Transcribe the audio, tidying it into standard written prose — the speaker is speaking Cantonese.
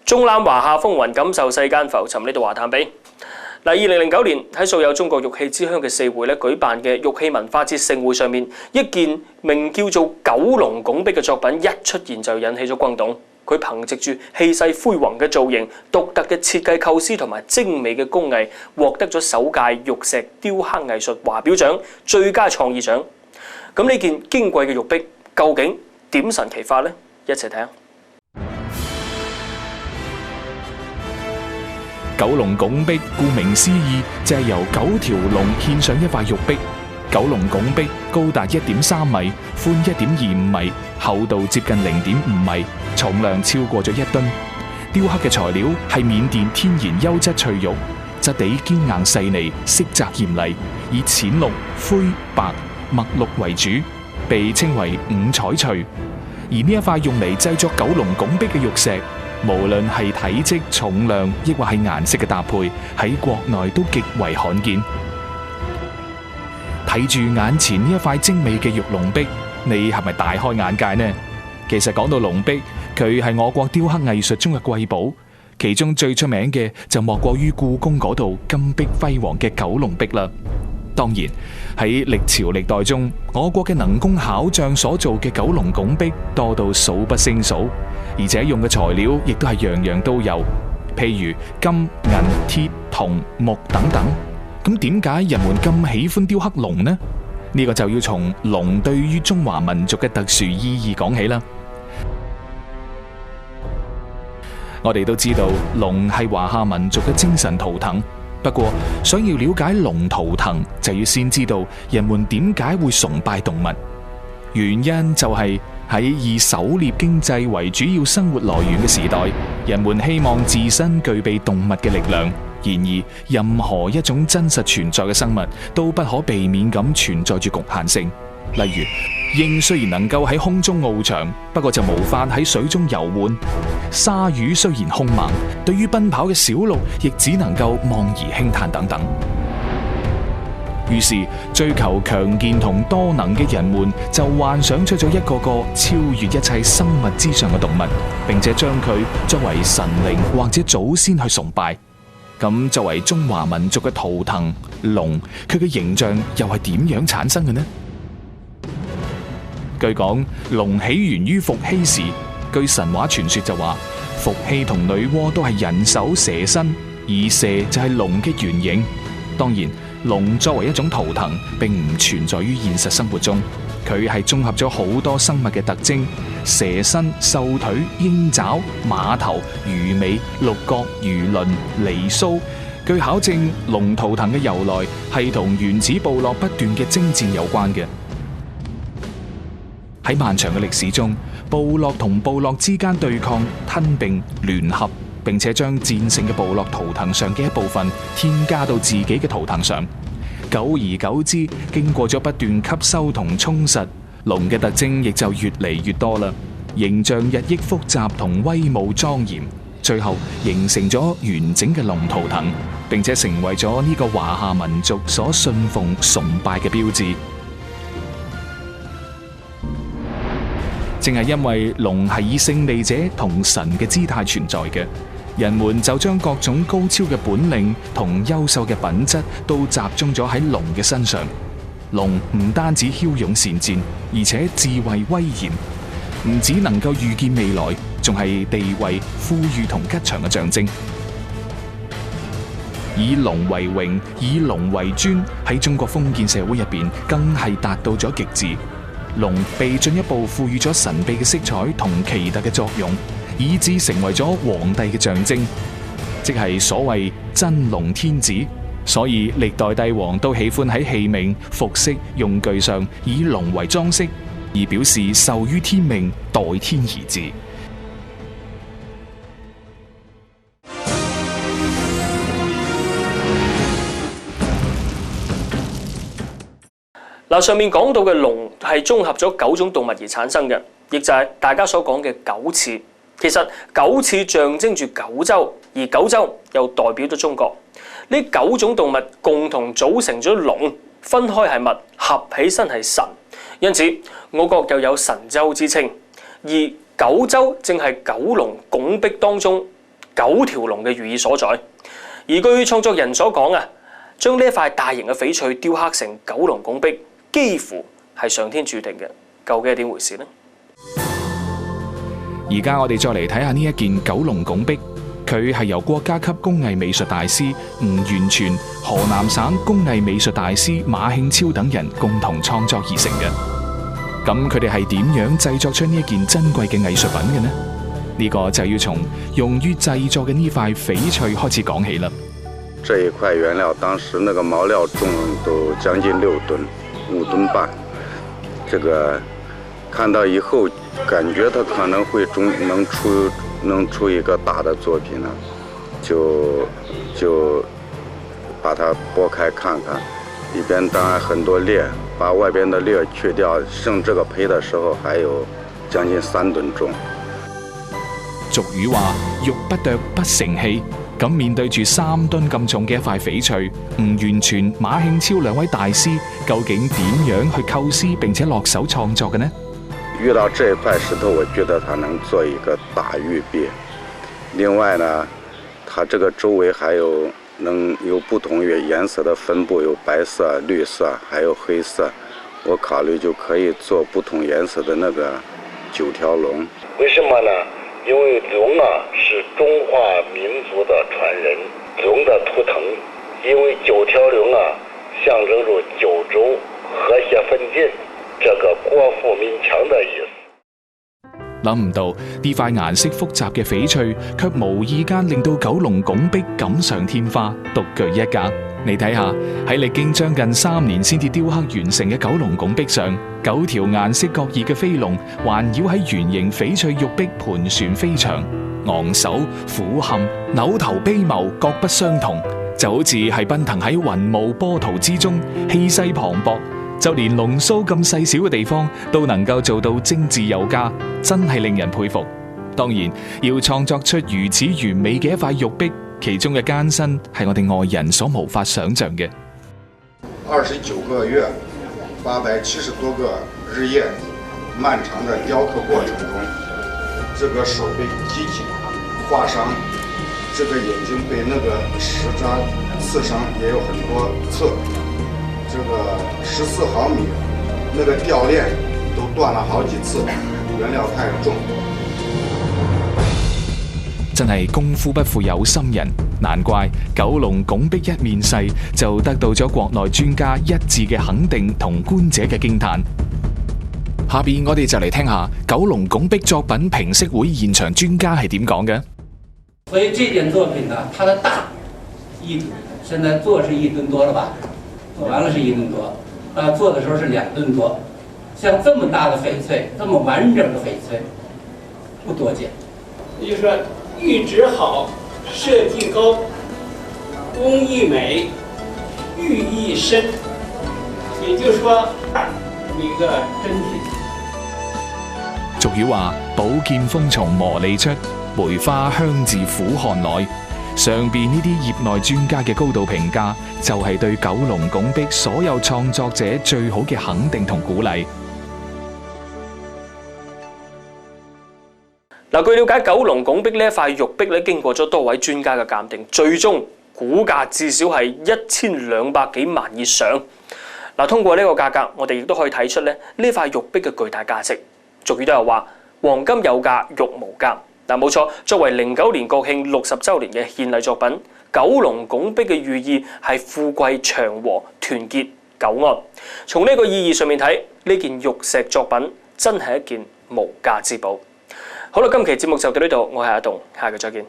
縱覽華夏風雲，感受世間浮沉。呢度華探比。2009年喺素有中國玉器之鄉嘅四會舉辦嘅玉器文化節盛會上面，一件名叫做九龍拱璧嘅作品一出現就引起咗轟動。佢憑藉住氣勢恢宏嘅造型、獨特嘅設計構思同埋精美嘅工藝，獲得咗首屆玉石雕刻藝術華表獎最佳創意獎。咁呢件矜貴嘅玉璧究竟點神奇法呢？一齊睇下。九龍拱璧顧名思義，就係由9條龍獻上一塊玉璧。九龍拱璧高達1.3米，寬1.25米，厚度接近0.5米，重量超過咗1噸。雕刻嘅材料係緬甸天然優質翠玉，質地堅硬細膩，色澤艷麗，以淺綠、灰、白、墨綠為主，被稱為五彩翠。而呢一塊用嚟製作九龍拱璧嘅玉石，無論係體積、重量，亦或係顏色嘅搭配，喺國內都極為罕見。睇住眼前呢一塊精美嘅玉龍璧，你係咪大開眼界呢？其實講到龍璧，佢係我國雕刻藝術中嘅瑰寶，其中最出名嘅就莫過於故宮嗰度金碧輝煌嘅九龍璧啦。當然喺歷朝歷代中，我國嘅能工巧匠所做嘅九龍拱璧多到數不勝數，而且用嘅材料亦都係樣樣都有，譬如金、銀、鐵、銅、木等等。咁點解人們咁喜歡雕刻龍呢？呢個就要從龍對於中華民族嘅特殊意義講起啦。我哋都知道龍係華夏民族嘅精神圖騰，不過想要了解龍圖騰，就要先知道人們點解會崇拜動物。原因就係喺以狩獵經濟為主要生活來源嘅時代，人們希望自身具備動物嘅力量。然而，任何一種真實存在嘅生物都不可避免咁存在住局限性。例如，鷹雖然能夠喺空中翱翔，不過就無法喺水中游玩；鯊魚雖然兇猛，對於奔跑嘅小鹿亦只能夠望而輕嘆等等。於是，追求強健同多能嘅人們就幻想出咗一個個超越一切生物之上嘅動物，並且將佢作為神靈或者祖先去崇拜。咁作為中華民族嘅圖騰龍，佢嘅形象又係點樣產生嘅呢？據講，龍起源於伏羲時。據神話傳說就話，伏羲同女媧都係人首蛇身，而蛇就係龍嘅原型。當然，龍作為一種圖騰，並唔存在於現實生活中。佢係綜合咗好多生物嘅特徵：蛇身、獸腿、鷹爪、馬頭、魚尾、六角、魚鱗、離鬚。據考證，龍圖騰嘅由來係同原始部落不斷嘅征戰有關嘅。喺漫長嘅歷史中，部落同部落之間對抗、吞併、聯合，並且將戰勝嘅部落圖騰上嘅一部分添加到自己嘅圖騰上。久而久之，經過咗不斷吸收同充實，龍嘅特徵亦就越嚟越多啦，形象日益複雜同威武莊嚴，最後形成咗完整嘅龍圖騰，並且成為咗呢個華夏民族所信奉崇拜嘅標誌。正係因為龍係以勝利者同神嘅姿態存在嘅，人們就將各種高超嘅本領同優秀嘅品質都集中咗喺龍嘅身上。龍唔單止驍勇善戰，而且智慧威嚴，唔只能夠預見未來，仲係地位、富裕同吉祥嘅象徵。以龍為榮，以龍為尊，喺中國封建社會入邊，更係達到咗極致。龍被進一步賦予咗神秘嘅色彩同奇特嘅作用，以致成為咗皇帝嘅象徵，即係所謂真龍天子。所以歷代帝王都喜歡喺器皿、服飾、用具上以龍為裝飾，而表示受於天命，代天而治。上面講到嘅龍係綜合咗9種動物而產生嘅，亦就係大家所講嘅九翅。其實九翅象徵住九州，而九州又代表咗中國。呢9種動物共同組成咗龍，分開係物，合起身係神。因此，我國又有神州之稱。而九州正係九龍拱璧當中9條龍嘅寓意所在。而據創作人所講啊，將呢一塊大型嘅翡翠雕刻成九龍拱璧，幾乎係上天注定嘅。究竟係點回事呢？而家我哋再嚟睇下呢一件九龍拱璧，佢係由國家級工藝美術大師吳源全、河南省工藝美術大師馬慶超等人共同創作而成嘅。咁佢哋係點樣製作出呢一件珍貴嘅藝術品嘅呢？呢個就要從用於製作嘅呢塊翡翠開始講起啦。這一塊原料當時那個毛料重都將近6噸，5噸半。這個看到以後，感覺它可能會能出一個大的作品呢，就把它剝開看看，裏邊當然很多裂，把外邊的裂去掉，剩這個胚的時候還有將近3噸重。俗語話玉不琢不成器，咁面對住3噸咁重嘅一塊翡翠，吳源全、馬慶超兩位大師究竟點樣去構思並且落手創作嘅呢？遇到這一塊石頭，我覺得它能做一個大玉璧。另外呢，它這個周圍還有不同顏色的分布，有白色、綠色，還有黑色。我考慮就可以做不同顏色的那個9條龍。為什麼呢？因為龍啊是中華民族的傳人，龍的圖騰，因為9條龍啊象徵住9州和諧分晉，這個國富民強的意思。諗唔到呢塊顏色複雜嘅翡翠，卻無意間令到九龍拱璧錦上添花，獨具一格。你睇下喺歷經將近3年先至雕刻完成嘅九龍拱璧上，9條顏色各異嘅飛龍環繞喺圓形翡翠玉璧盤旋飛翔，昂首俯瞰、扭頭卑眸，各不相同，就好似係奔騰喺雲霧波濤之中，氣勢磅礴。就連龍鬚咁細小嘅地方都能夠做到精緻有加，真係令人佩服。當然，要創作出如此完美嘅一塊玉璧，其中嘅艱辛係我哋外人所無法想象嘅。29個月，870多個日夜，漫長的雕刻過程中，這個手被擊緊、劃傷，這個眼睛被那個石渣刺傷，也有很多刺。這個14毫米那個吊鏈都斷了好幾次，原料太重。真係功夫不負有心人，難怪九龍拱璧一面世就得到咗國內專家一致嘅肯定同觀者嘅驚嘆。下邊我哋就嚟聽下九龍拱璧作品評析會現場專家係點講嘅。所以這件作品呢，它的大現在做是1噸多了吧？做完了是1噸多，做的時候是2噸多。像這麼大的翡翠，這麼完整的翡翠，不多見。也就是說，玉質好，設計高，工藝美，寓意深。也就是說，一個真品。俗語話：寶劍鋒從磨礪出，梅花香自苦寒來。上邊呢啲業內專家嘅高度評價，就係對九龍拱璧所有創作者最好嘅肯定同鼓勵。嗱，據了解，九龍拱璧呢一塊玉璧咧，經過咗多位專家嘅鑑定，最終估價至少係1200幾萬以上。嗱，通過呢個價格，我哋亦都可以睇出咧呢塊玉璧嘅巨大價值。俗語都有話：黃金有價，玉無價。嗱，冇錯，作為09年國慶60週年嘅獻禮作品，九龍拱璧嘅寓意係富貴祥和、團結久安。從呢個意義上面睇，呢件玉石作品真係一件無價之寶。好啦，今期節目就到呢度，我係阿棟，下期再見。